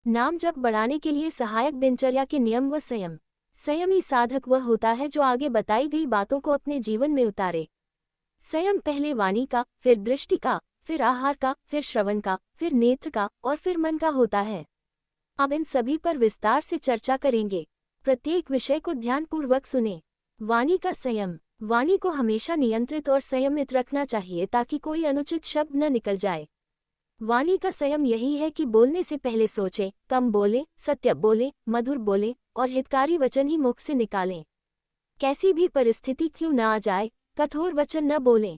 नाम जप बढ़ाने के लिए सहायक दिनचर्या के नियम व संयम। संयमी साधक वह होता है जो आगे बताई गई बातों को अपने जीवन में उतारे। संयम पहले वाणी का, फिर दृष्टि का, फिर आहार का, फिर श्रवण का, फिर नेत्र का और फिर मन का होता है। अब इन सभी पर विस्तार से चर्चा करेंगे। प्रत्येक विषय को ध्यानपूर्वक सुने। वाणी का संयम। वाणी को हमेशा नियंत्रित और संयमित रखना चाहिए ताकि कोई अनुचित शब्द न निकल जाए। वाणी का संयम यही है कि बोलने से पहले सोचें, कम बोलें, सत्य बोलें, मधुर बोलें और हितकारी वचन ही मुख से निकालें। कैसी भी परिस्थिति क्यों न आ जाए, कठोर वचन न बोलें।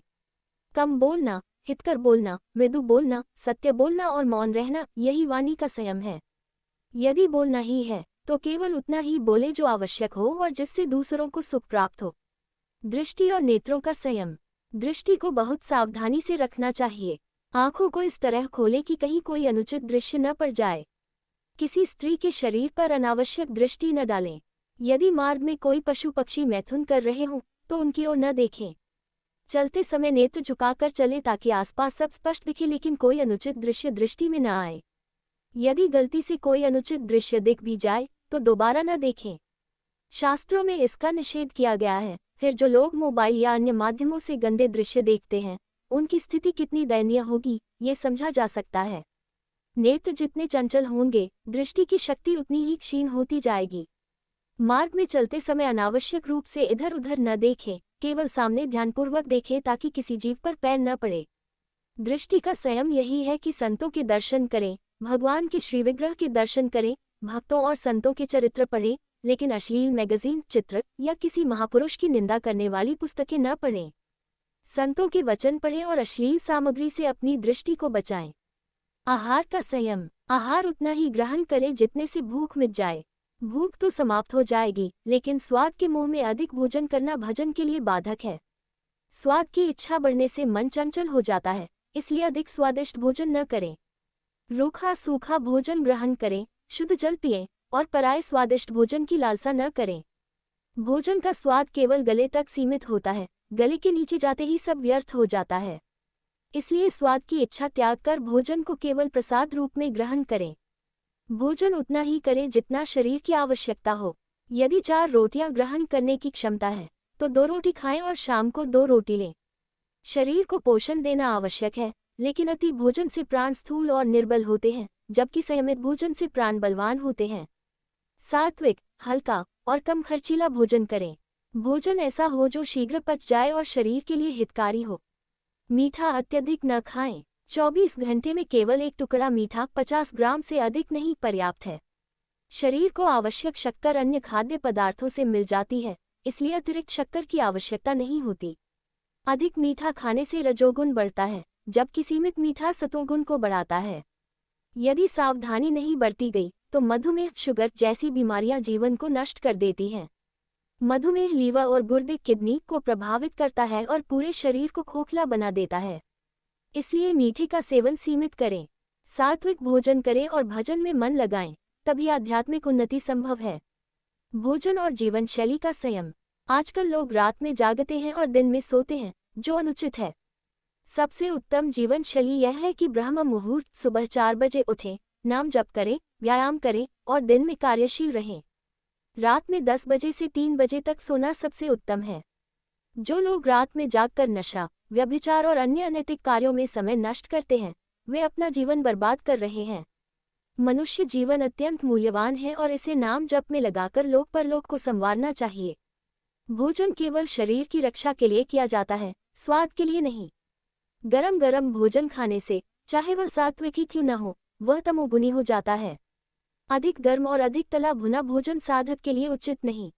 कम बोलना, हितकर बोलना, मृदु बोलना, सत्य बोलना और मौन रहना, यही वाणी का संयम है। यदि बोलना ही है तो केवल उतना ही बोले जो आवश्यक हो और जिससे दूसरों को सुख प्राप्त हो। दृष्टि और नेत्रों का संयम। दृष्टि को बहुत सावधानी से रखना चाहिए। आंखों को इस तरह खोलें कि कहीं कोई अनुचित दृश्य न पड़ जाए। किसी स्त्री के शरीर पर अनावश्यक दृष्टि न डालें। यदि मार्ग में कोई पशु पक्षी मैथुन कर रहे हों तो उनकी ओर न देखें। चलते समय नेत्र झुकाकर चलें ताकि आसपास सब स्पष्ट दिखे लेकिन कोई अनुचित दृश्य दृष्टि में न आए। यदि गलती से कोई अनुचित दृश्य दिख भी जाए तो दोबारा न देखें। शास्त्रों में इसका निषेध किया गया है। फिर जो लोग मोबाइल या अन्य माध्यमों से गंदे दृश्य देखते हैं उनकी स्थिति कितनी दयनीय होगी, ये समझा जा सकता है। नेत्र जितने चंचल होंगे, दृष्टि की शक्ति उतनी ही क्षीण होती जाएगी। मार्ग में चलते समय अनावश्यक रूप से इधर उधर न देखें, केवल सामने ध्यानपूर्वक देखें ताकि किसी जीव पर पैर न पड़े। दृष्टि का संयम यही है कि संतों के दर्शन करें, भगवान के श्रीविग्रह के दर्शन करें, भक्तों और संतों के चरित्र पढ़ें, लेकिन अश्लील मैगजीन, चित्र या किसी महापुरुष की निंदा करने वाली पुस्तकें न पढ़ें। संतों के वचन पढ़ें और अश्लील सामग्री से अपनी दृष्टि को बचाएं। आहार का संयम। आहार उतना ही ग्रहण करें जितने से भूख मिट जाए। भूख तो समाप्त हो जाएगी, लेकिन स्वाद के मुंह में अधिक भोजन करना भजन के लिए बाधक है। स्वाद की इच्छा बढ़ने से मन चंचल हो जाता है, इसलिए अधिक स्वादिष्ट भोजन न करें। रूखा सूखा भोजन ग्रहण करें, शुद्ध जल पिएं और पराये स्वादिष्ट भोजन की लालसा न करें। भोजन का स्वाद केवल गले तक सीमित होता है, गले के नीचे जाते ही सब व्यर्थ हो जाता है। इसलिए स्वाद की इच्छा त्याग कर भोजन को केवल प्रसाद रूप में ग्रहण करें। भोजन उतना ही करें जितना शरीर की आवश्यकता हो। यदि 4 रोटियां ग्रहण करने की क्षमता है तो 2 रोटी खाएं और शाम को 2 रोटी लें। शरीर को पोषण देना आवश्यक है, लेकिन अति भोजन से प्राण स्थूल और निर्बल होते हैं, जबकि संयमित भोजन से प्राण बलवान होते हैं। सात्विक, हल्का और कम खर्चीला भोजन करें। भोजन ऐसा हो जो शीघ्र पच जाए और शरीर के लिए हितकारी हो। मीठा अत्यधिक न खाएं। 24 घंटे में केवल 1 टुकड़ा मीठा 50 ग्राम से अधिक नहीं पर्याप्त है। शरीर को आवश्यक शक्कर अन्य खाद्य पदार्थों से मिल जाती है, इसलिए अतिरिक्त शक्कर की आवश्यकता नहीं होती। अधिक मीठा खाने से रजोगुण बढ़ता है, जबकि सीमित मीठा सतोगुण को बढ़ाता है। यदि सावधानी नहीं बरती गई तो मधुमेह, शुगर जैसी बीमारियां जीवन को नष्ट कर देती हैं। मधुमेह लीवर और गुर्दे, किडनी को प्रभावित करता है और पूरे शरीर को खोखला बना देता है। इसलिए मीठे का सेवन सीमित करें। सात्विक भोजन करें और भजन में मन लगाएं, तभी आध्यात्मिक उन्नति संभव है। भोजन और जीवन शैली का संयम। आजकल लोग रात में जागते हैं और दिन में सोते हैं, जो अनुचित है। सबसे उत्तम जीवन शैली यह है कि ब्रह्म मुहूर्त सुबह 4 बजे उठें, नाम जप करें, व्यायाम करें और दिन में कार्यशील रहें। रात में 10 बजे से 3 बजे तक सोना सबसे उत्तम है। जो लोग रात में जागकर नशा, व्यभिचार और अन्य अनैतिक कार्यों में समय नष्ट करते हैं, वे अपना जीवन बर्बाद कर रहे हैं। मनुष्य जीवन अत्यंत मूल्यवान है और इसे नाम जप में लगाकर लोक परलोक को संवारना चाहिए। भोजन केवल शरीर की रक्षा के लिए किया जाता है, स्वाद के लिए नहीं। गरम गरम भोजन खाने से, चाहे वह सात्विक ही क्यों न हो, वह तमोगुनी हो जाता है। अधिक गर्म और अधिक तला भुना भोजन साधक के लिए उचित नहीं।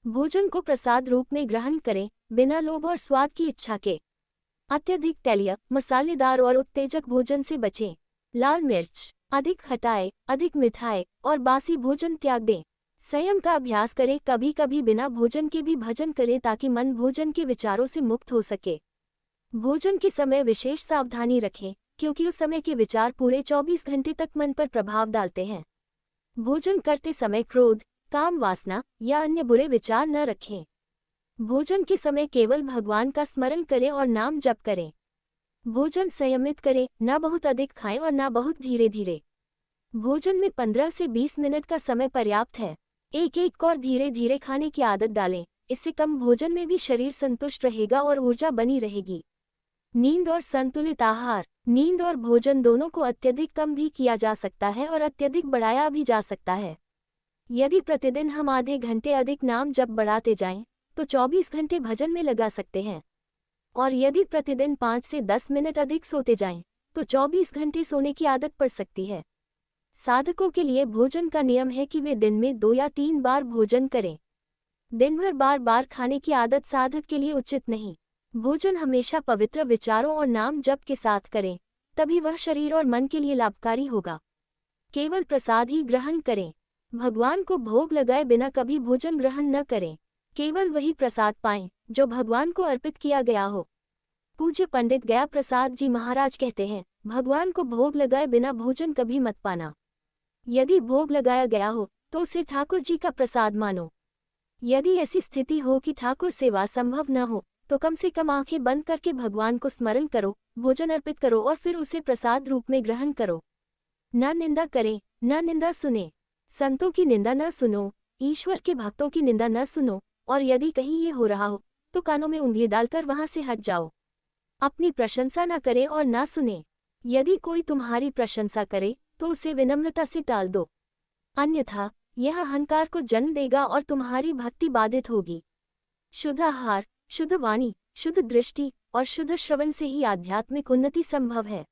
भोजन को प्रसाद रूप में ग्रहण करें, बिना लोभ और स्वाद की इच्छा के। अत्यधिक तैलीय, मसालेदार और उत्तेजक भोजन से बचें। लाल मिर्च, अधिक खटाई, अधिक मिठाई और बासी भोजन त्याग दें। संयम का अभ्यास करें, कभी कभी बिना भोजन के भी भजन करें ताकि मन भोजन के विचारों से मुक्त हो सके। भोजन के समय विशेष सावधानी रखें, क्योंकि उस समय के विचार पूरे 24 घंटे तक मन पर प्रभाव डालते हैं। भोजन करते समय क्रोध, काम वासना या अन्य बुरे विचार न रखें। भोजन के समय केवल भगवान का स्मरण करें और नाम जप करें। भोजन संयमित करें, न बहुत अधिक खाएं और न बहुत धीरे धीरे। भोजन में 15 से 20 मिनट का समय पर्याप्त है। एक एक और धीरे धीरे खाने की आदत डालें। इससे कम भोजन में भी शरीर संतुष्ट रहेगा और ऊर्जा बनी रहेगी। नींद और संतुलित आहार। नींद और भोजन दोनों को अत्यधिक कम भी किया जा सकता है और अत्यधिक बढ़ाया भी जा सकता है। यदि प्रतिदिन हम आधे घंटे अधिक नाम जप बढ़ाते जाएं, तो 24 घंटे भजन में लगा सकते हैं। और यदि प्रतिदिन 5 से 10 मिनट अधिक सोते जाएं, तो 24 घंटे सोने की आदत पड़ सकती है। साधकों के लिए भोजन का नियम है कि वे दिन में 2 या 3 बार भोजन करें। दिन भर बार बार खाने की आदत साधक के लिए उचित नहीं। भोजन हमेशा पवित्र विचारों और नाम जप के साथ करें, तभी वह शरीर और मन के लिए लाभकारी होगा। केवल प्रसाद ही ग्रहण करें। भगवान को भोग लगाए बिना कभी भोजन ग्रहण न करें। केवल वही प्रसाद पाएं जो भगवान को अर्पित किया गया हो। पूज्य पंडित गया प्रसाद जी महाराज कहते हैं, भगवान को भोग लगाए बिना भोजन कभी मत पाना। यदि भोग लगाया गया हो तो उसे ठाकुर जी का प्रसाद मानो। यदि ऐसी स्थिति हो कि ठाकुर सेवा संभव न हो, तो कम से कम आंखें बंद करके भगवान को स्मरण करो, भोजन अर्पित करो और फिर उसे प्रसाद रूप में ग्रहण करो। न निंदा करें, न निंदा सुने। संतों की निंदा न सुनो, ईश्वर के भक्तों की निंदा न सुनो, और यदि कहीं ये हो रहा हो तो कानों में उंगली डालकर वहां से हट जाओ। अपनी प्रशंसा न करे और न सुने। यदि कोई तुम्हारी प्रशंसा करे तो उसे विनम्रता से टाल दो, अन्यथा यह अहंकार को जन्म देगा और तुम्हारी भक्ति बाधित होगी। शुद्ध आहार, शुद्ध वाणी, शुद्ध दृष्टि और शुद्ध श्रवण से ही आध्यात्मिक उन्नति संभव है।